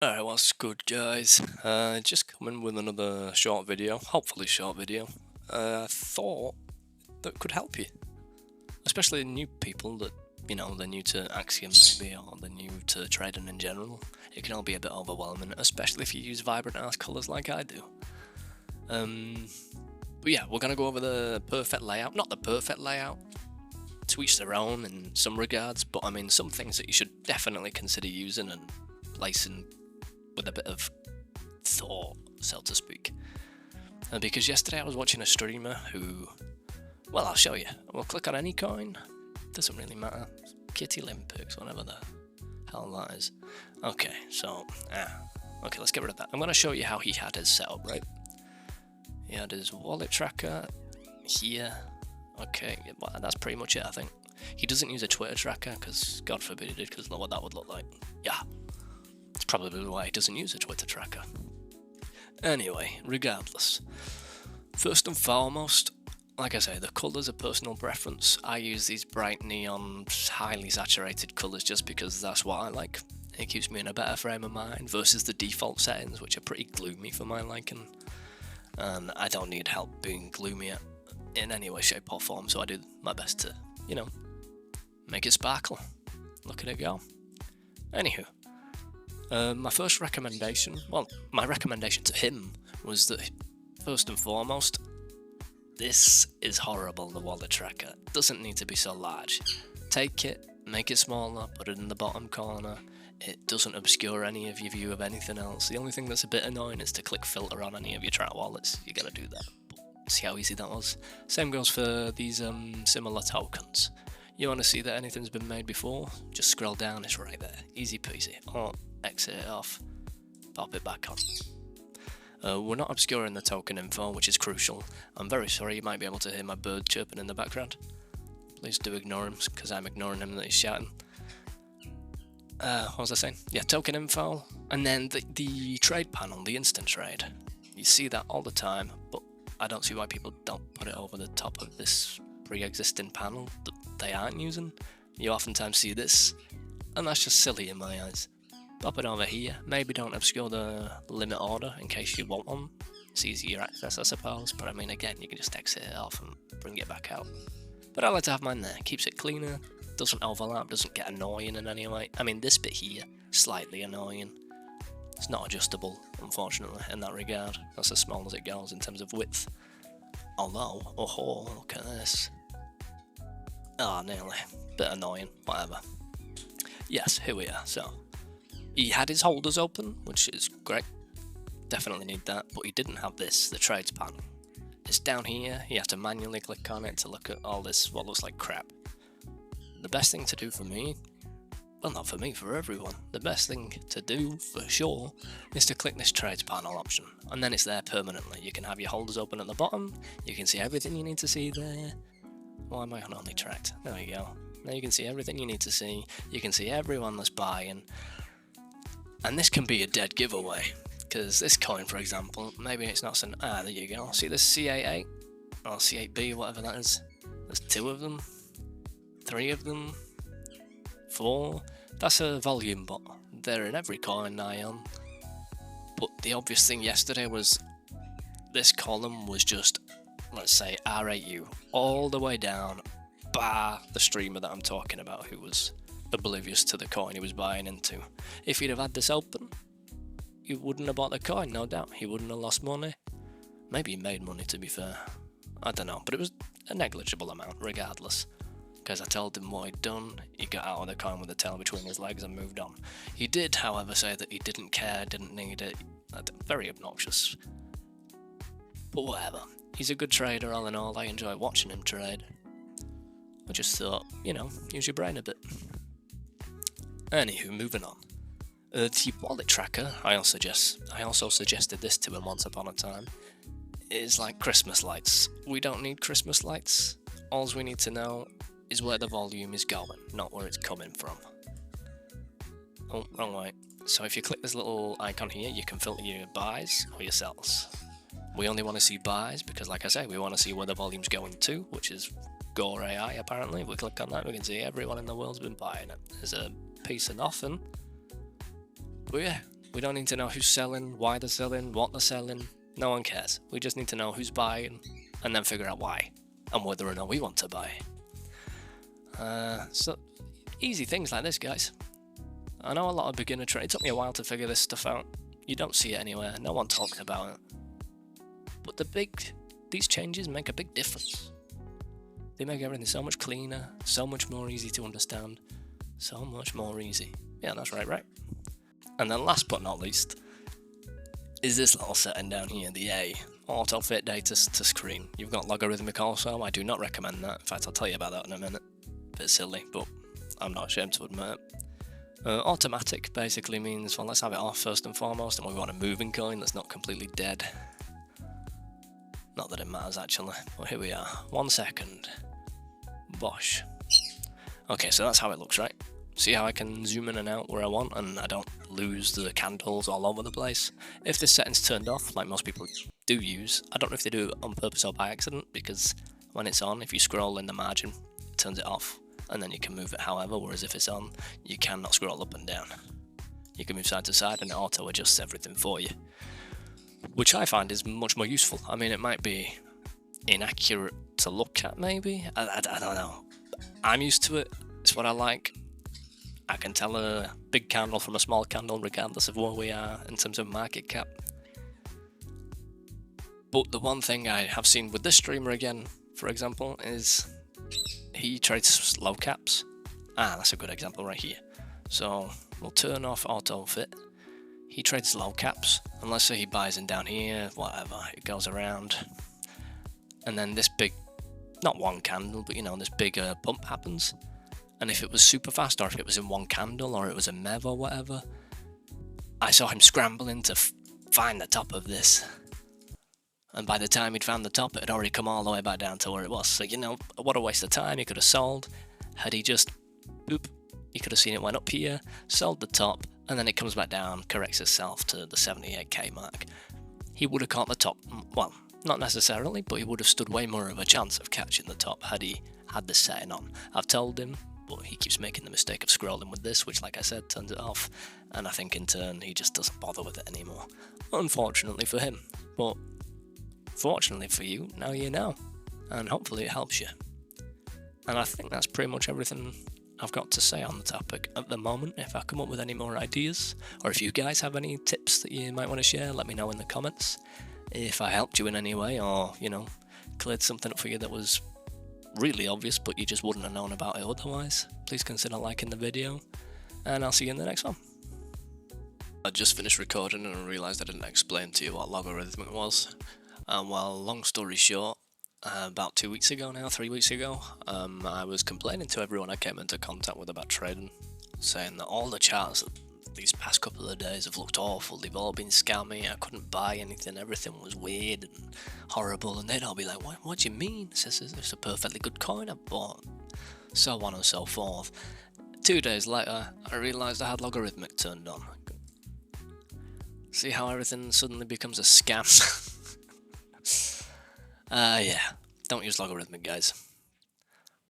Alright, what's good, guys? Just coming with another short video, hopefully short video. I thought that could help you, especially new people that, they're new to Axiom maybe, or they're new to trading in general. It can all be a bit overwhelming, especially if you use vibrant ass colours like I do. But yeah, we're gonna go over the perfect layout. Not the perfect layout, to each their own in some regards, but I mean some things that you should definitely consider using and placing with a bit of thought, so to speak. Because yesterday I was watching a streamer who, well, I'll show you. We'll click on any coin, doesn't really matter. Kitty Olympics, whatever the hell that is. Okay, so, okay, let's get rid of that. I'm going to show you how he had his setup, right? He had his wallet tracker here. Okay, well, that's pretty much it, I think. He doesn't use a Twitter tracker, because God forbid he did, because look what that would look like. Yeah. It's probably why he doesn't use a Twitter tracker. Anyway, regardless. First and foremost, like I say, the colours are personal preference. I use these bright neon, highly saturated colours just because that's what I like. It keeps me in a better frame of mind versus the default settings, which are pretty gloomy for my liking. And I don't need help being gloomy in any way, shape or form, so I do my best to, make it sparkle. Look at it go. Anywho. My first recommendation, well, my recommendation to him was that, first and foremost, this is horrible, the wallet tracker. It doesn't need to be so large. Take it, make it smaller, put it in the bottom corner. It doesn't obscure any of your view of anything else. The only thing that's a bit annoying is to click filter on any of your track wallets. You gotta do that. But see how easy that was? Same goes for these similar tokens. You want to see that anything's been made before? Just scroll down, it's right there. Easy peasy. Or exit it off, pop it back on. We're not obscuring the token info, which is crucial. I'm very sorry, you might be able to hear my bird chirping in the background. Please do ignore him, because I'm ignoring him that he's shouting. What was I saying? Yeah, token info, and then the trade panel, the instant trade. You see that all the time, but I don't see why people don't put it over the top of this pre-existing panel that they aren't using. You oftentimes see this, and that's just silly in my eyes. Pop it over here, maybe don't obscure the limit order in case you want one. It's easier access, I suppose, but I mean, again, you can just exit it off and bring it back out. But I like to have mine there, keeps it cleaner, doesn't overlap, doesn't get annoying in any way. I mean, this bit here, slightly annoying. It's not adjustable, unfortunately, in that regard. That's as small as it goes in terms of width. Although, oh, look at this. Oh, nearly. Bit annoying, whatever. Yes, here we are, so. He had his holders open, which is great. Definitely need that, but he didn't have this, the trades panel. It's down here, you have to manually click on it to look at all this, what looks like crap. The best thing to do for me, well not for me, for everyone, the best thing to do, for sure, is to click this trades panel option, and then it's there permanently. You can have your holders open at the bottom, you can see everything you need to see there. Why am I on only tracked? There we go. Now you can see everything you need to see, you can see everyone that's buying, and this can be a dead giveaway, because this coin, for example, maybe it's not so... there you go. See this C88? Or C8B, whatever that is? There's 2 of them, 3 of them, 4. That's a volume bot. They're in every coin I own. But the obvious thing yesterday was this column was just, let's say, R8U, all the way down, bar the streamer that I'm talking about, who was oblivious to the coin he was buying into. If he'd have had this open, he wouldn't have bought the coin, no doubt. He wouldn't have lost money. Maybe he made money, to be fair. I don't know, but it was a negligible amount, regardless. Because I told him what he'd done, he got out of the coin with the tail between his legs and moved on. He did, however, say that he didn't care, didn't need it. Very obnoxious. But whatever. He's a good trader, all in all. I enjoy watching him trade. I just thought, use your brain a bit. Anywho, moving on. The wallet tracker, I also suggested this to him once upon a time, is like Christmas lights. We don't need Christmas lights. All we need to know is where the volume is going, not where it's coming from. Oh, wrong way. So if you click this little icon here, you can filter your buys or your sells. We only want to see buys because, like I say, we want to see where the volume's going to, which is Gore AI apparently. If we click on that, we can see everyone in the world's been buying it. There's a piece of nothing. But yeah, We don't need to know who's selling, why they're selling, what they're selling. No one cares. We just need to know who's buying and then figure out why and whether or not we want to buy. So easy things like this, guys. I know a lot of beginner trade. It took me a while to figure this stuff out. You don't see it anywhere. No one talks about it. But these changes make a big difference. They make everything so much cleaner, so much more easy to understand, so much more easy. Yeah, that's right. And then last but not least is this little setting down here, the A, auto fit data to screen. You've got logarithmic also. I do not recommend that. In fact, I'll tell you about that in a minute. Bit silly, but I'm not ashamed to admit it. Automatic basically means, well, let's have it off first and foremost, and we want a moving coin that's not completely dead. Not that it matters actually, but here we are. 1 second. Bosh. Okay, so that's how it looks, right? See how I can zoom in and out where I want and I don't lose the candles all over the place? If this setting's turned off, like most people do use, I don't know if they do it on purpose or by accident, because when it's on, if you scroll in the margin, it turns it off, and then you can move it however, whereas if it's on, you cannot scroll up and down. You can move side to side and it auto adjusts everything for you, which I find is much more useful. I mean, it might be inaccurate to look at maybe, I don't know. I'm used to it, it's what I like. I can tell a big candle from a small candle regardless of where we are in terms of market cap. But the one thing I have seen with this streamer again, for example, is he trades low caps. That's a good example right here. So we'll turn off auto fit. He trades low caps, and let's say he buys in down here, whatever, it goes around. And then this big, not one candle, but you know, this bigger pump happens. And if it was super fast, or if it was in one candle, or it was a MEV or whatever, I saw him scrambling to find the top of this. And by the time he'd found the top, it had already come all the way back down to where it was. So, you know, what a waste of time. He could have sold. Had he just, boop, you could have seen it went up here, sold the top, and then it comes back down, corrects itself to the 78k mark. He would have caught the top. Well, not necessarily, but he would have stood way more of a chance of catching the top had he had this setting on. I've told him, but he keeps making the mistake of scrolling with this, which, like I said, turns it off, and I think in turn he just doesn't bother with it anymore. Unfortunately for him, but fortunately for you, now you know, and hopefully it helps you. And I think that's pretty much everything I've got to say on the topic at the moment. If I come up with any more ideas, or if you guys have any tips that you might want to share, let me know in the comments. If I helped you in any way, or, you know, cleared something up for you that was really obvious but you just wouldn't have known about it otherwise, please consider liking the video, and I'll see you in the next one. I just finished recording and I realised I didn't explain to you what logarithmic was. Well, long story short, about 3 weeks ago, I was complaining to everyone I came into contact with about trading, saying that all the charts these past couple of days have looked awful, they've all been scammy, I couldn't buy anything, everything was weird and horrible, and they'd all be like, what do you mean? It's a perfectly good coin I bought, so on and so forth. 2 days later, I realised I had logarithmic turned on. See how everything suddenly becomes a scam? Yeah, don't use logarithmic, guys.